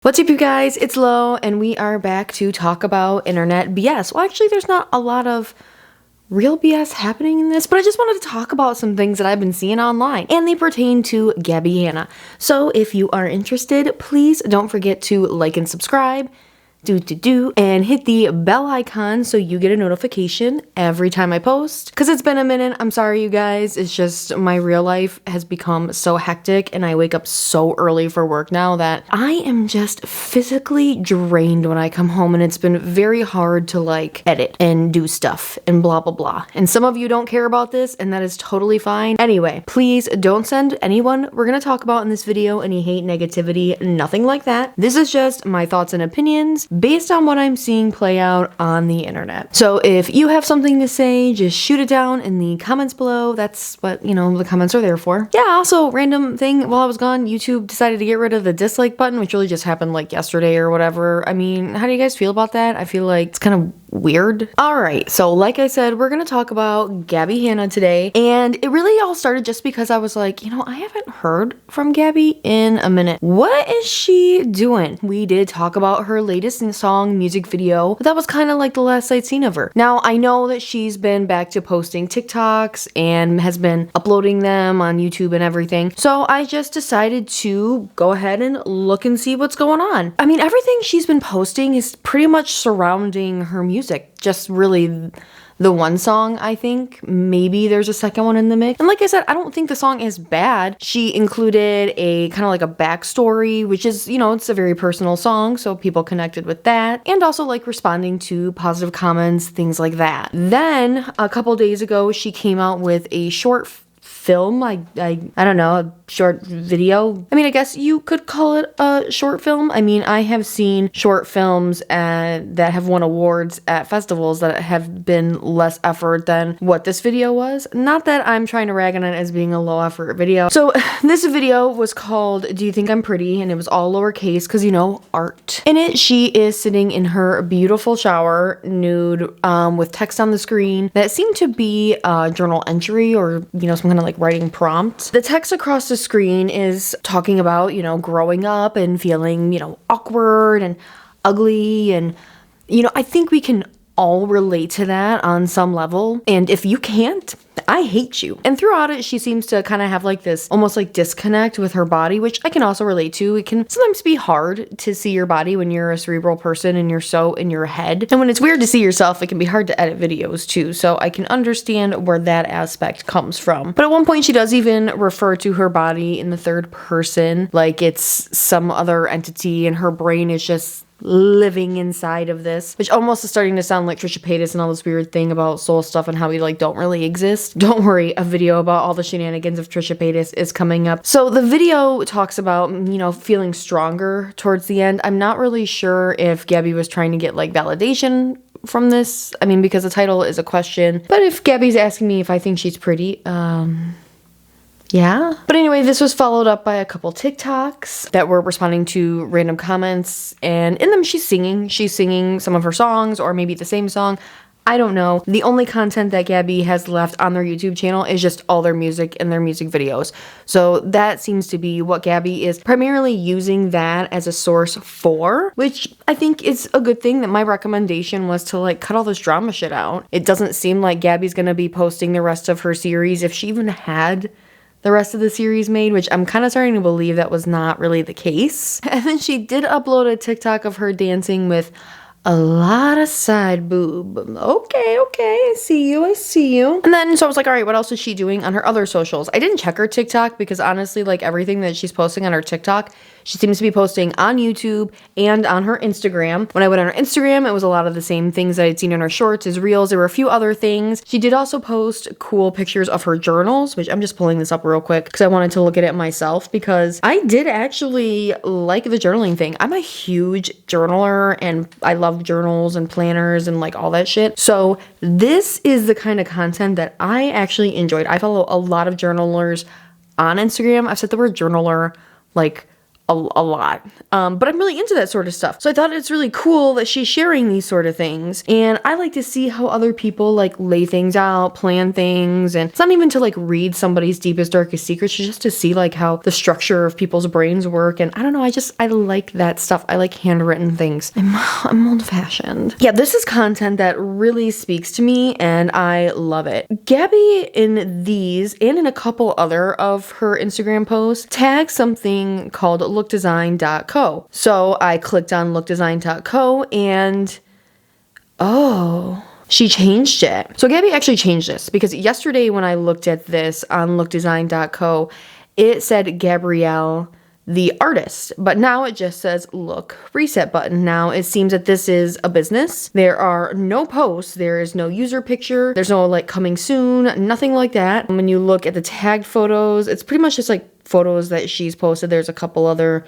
What's up, you guys? It's Lo, and we are back to talk about internet BS. Well, actually, there's not a lot of real BS happening in this, but I just wanted to talk about some things that I've been seeing online, and they pertain to Gabbie Hanna. So if you are interested, please don't forget to like and subscribe, and hit the bell icon so you get a notification every time I post. Because it's been a minute, I'm sorry you guys, it's just my real life has become so hectic and I wake up so early for work now that I am just physically drained when I come home, and it's been very hard to like edit and do stuff and blah blah blah. And some of you don't care about this, and that is totally fine. Anyway, please don't send anyone we're gonna talk about in this video any hate, negativity, nothing like that. This is just my thoughts and opinions based on what I'm seeing play out on the internet. So if you have something to say, just shoot it down in the comments below. That's what, the comments are there for. Yeah, also, random thing, while I was gone, YouTube decided to get rid of the dislike button, which really just happened like yesterday or whatever. I mean, how do you guys feel about that? I feel like it's kind of weird. Alright, so like I said, we're gonna talk about Gabbie Hanna today, and it really all started just because I was like, I haven't heard from Gabbie in a minute. What is she doing? We did talk about her latest song music video, but that was kind of like the last I'd seen of her. Now, I know that she's been back to posting TikToks and has been uploading them on YouTube and everything, so I just decided to go ahead and look and see what's going on. I mean, everything she's been posting is pretty much surrounding her music, just really the one song, I think. Maybe there's a second one in the mix. And like I said, I don't think the song is bad. She included a kind of like a backstory, which is, it's a very personal song, so people connected with that. And also like responding to positive comments, things like that. Then a couple days ago, she came out with a short film, I don't know, a short video. I mean, I guess you could call it a short film. I mean, I have seen short films that have won awards at festivals that have been less effort than what this video was. Not that I'm trying to rag on it as being a low effort video. So this video was called Do You Think I'm Pretty? And it was all lowercase because, art. In it, she is sitting in her beautiful shower, nude, with text on the screen that seemed to be a journal entry or, some kind of like writing prompt. The text across the screen is talking about, growing up and feeling, awkward and ugly. And, I think we can all relate to that on some level. And if you can't, I hate you. And throughout it, she seems to kind of have like this almost like disconnect with her body, which I can also relate to. It can sometimes be hard to see your body when you're a cerebral person and you're so in your head. And when it's weird to see yourself, it can be hard to edit videos too. So I can understand where that aspect comes from. But at one point, she does even refer to her body in the third person, like it's some other entity and her brain is just living inside of this, which almost is starting to sound like Trisha Paytas and all this weird thing about soul stuff and how we like don't really exist. Don't worry, a video about all the shenanigans of Trisha Paytas is coming up. So the video talks about, feeling stronger towards the end. I'm not really sure if Gabbie was trying to get like validation from this. I mean, because the title is a question, but if Gabbie's asking me if I think she's pretty, yeah. But anyway, this was followed up by a couple TikToks that were responding to random comments, and in them she's singing some of her songs, or maybe the same song. I don't know. The only content that Gabbie has left on their YouTube channel is just all their music and their music videos. So that seems to be what Gabbie is primarily using that as a source for, which I think is a good thing. That my recommendation was to like cut all this drama shit out. It doesn't seem like Gabbie's gonna be posting the rest of her series, if she even had the rest of the series made, which I'm kind of starting to believe that was not really the case. And then she did upload a TikTok of her dancing with a lot of side boob. Okay, I see you. And then, so I was like, all right, what else is she doing on her other socials? I didn't check her TikTok because honestly, like everything that she's posting on her TikTok, she seems to be posting on YouTube and on her Instagram. When I went on her Instagram, it was a lot of the same things that I'd seen in her shorts as reels. There were a few other things. She did also post cool pictures of her journals, which I'm just pulling this up real quick because I wanted to look at it myself, because I did actually like the journaling thing. I'm a huge journaler and I love journals and planners and like all that shit. So this is the kind of content that I actually enjoyed. I follow a lot of journalers on Instagram. I've said the word journaler like a lot. But I'm really into that sort of stuff. So I thought it's really cool that she's sharing these sort of things. And I like to see how other people like lay things out, plan things. And it's not even to like read somebody's deepest, darkest secrets, just to see like how the structure of people's brains work. And I don't know, I like that stuff. I like handwritten things. I'm old fashioned. Yeah, this is content that really speaks to me and I love it. Gabbie in these and in a couple other of her Instagram posts tagged something called lookdesign.co. So I clicked on lookdesign.co and oh, she changed it. So Gabbie actually changed this because yesterday when I looked at this on lookdesign.co, it said Gabrielle the artist, but now it just says look reset button. Now it seems that this is a business. There are no posts, there is no user picture, there's no like coming soon, nothing like that. When you look at the tagged photos, it's pretty much just like photos that she's posted. There's a couple other,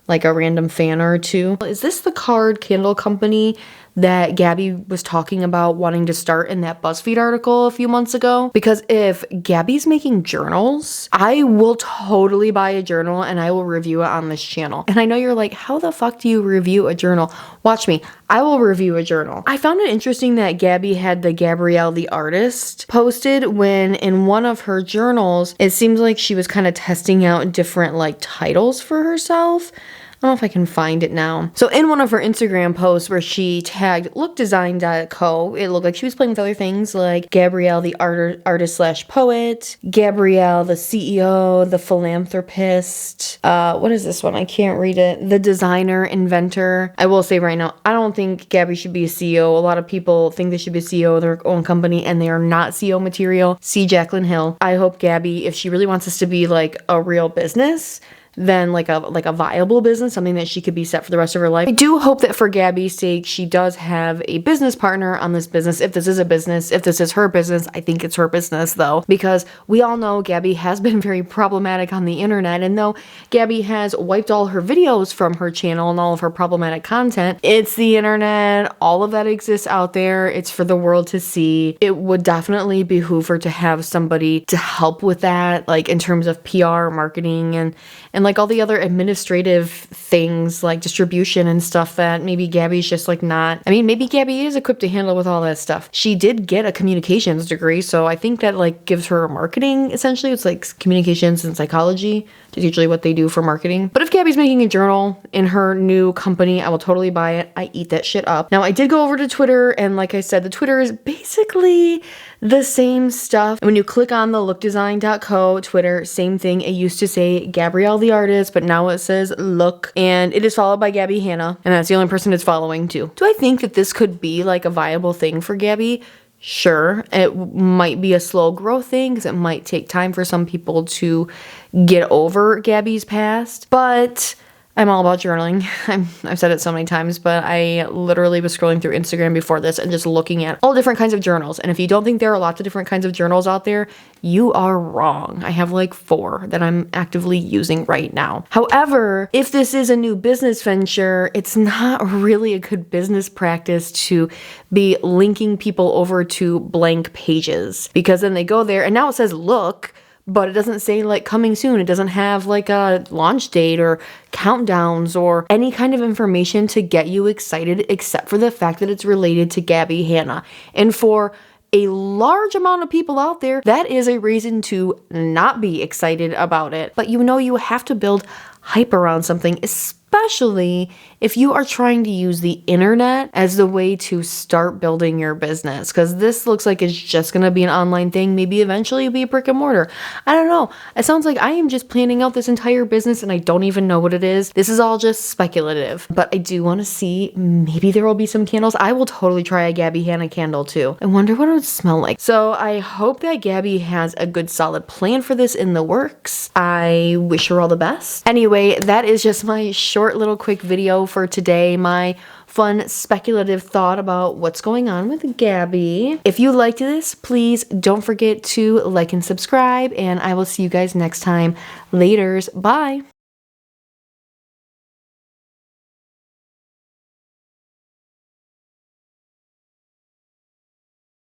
like a random fan or two. Is this the card candle company that Gabbie was talking about wanting to start in that BuzzFeed article a few months ago? Because if Gabbie's making journals, I will totally buy a journal and I will review it on this channel. And I know you're like, how the fuck do you review a journal? Watch me. I will review a journal. I found it interesting that Gabbie had the Gabrielle the artist posted when in one of her journals, it seems like she was kind of testing out different like titles for herself. I don't know if I can find it now. So in one of her Instagram posts where she tagged lookdesign.co, it looked like she was playing with other things like Gabrielle the artist slash poet, Gabrielle the CEO, the philanthropist. What is this one? I can't read it. The designer, inventor. I will say right now, I don't think Gabbie should be a CEO. A lot of people think they should be a CEO of their own company and they are not CEO material. See Jaclyn Hill. I hope Gabbie, if she really wants this to be like a real business, then like a viable business, something that she could be set for the rest of her life. I do hope that for Gabbie's sake, she does have a business partner on this business. If this is a business, if this is her business, I think it's her business though, because we all know Gabbie has been very problematic on the internet. And though Gabbie has wiped all her videos from her channel and all of her problematic content, it's the internet, all of that exists out there. It's for the world to see. It would definitely behoove her to have somebody to help with that, like in terms of PR, marketing, and like all the other administrative things like distribution and stuff that maybe Gabbie's just like not. I mean, maybe Gabbie is equipped to handle with all that stuff. She did get a communications degree, so I think that like gives her marketing essentially. It's like communications and psychology. It's usually what they do for marketing. But if Gabbie's making a journal in her new company, I will totally buy it. I eat that shit up. Now, I did go over to Twitter, and like I said, the Twitter is basically the same stuff. When you click on the lookdesign.co Twitter, same thing. It used to say Gabrielle the artist, but now it says look, and it is followed by Gabbie Hanna, and that's the only person it's following too. Do I think that this could be like a viable thing for Gabbie? Sure, it might be a slow growth thing because it might take time for some people to get over Gabbie's past, but I'm all about journaling. I've said it so many times, but I literally was scrolling through Instagram before this and just looking at all different kinds of journals. And if you don't think there are lots of different kinds of journals out there, you are wrong. I have like 4 that I'm actively using right now. However, if this is a new business venture, it's not really a good business practice to be linking people over to blank pages, because then they go there and now it says look, but it doesn't say like coming soon. It doesn't have like a launch date or countdowns or any kind of information to get you excited, except for the fact that it's related to Gabbie Hanna. And for a large amount of people out there, that is a reason to not be excited about it. But you know, you have to build hype around something, especially if you are trying to use the internet as the way to start building your business, because this looks like it's just going to be an online thing. Maybe eventually it'll be a brick and mortar. I don't know. It sounds like I am just planning out this entire business and I don't even know what it is. This is all just speculative, but I do want to see, maybe there will be some candles. I will totally try a Gabbie Hanna candle too. I wonder what it would smell like. So I hope that Gabbie has a good solid plan for this in the works. I wish her all the best. Anyway, that is just my short little quick video for today, my fun speculative thought about what's going on with Gabbie. If you liked this, please don't forget to like and subscribe, and I will see you guys next time. Laters. Bye.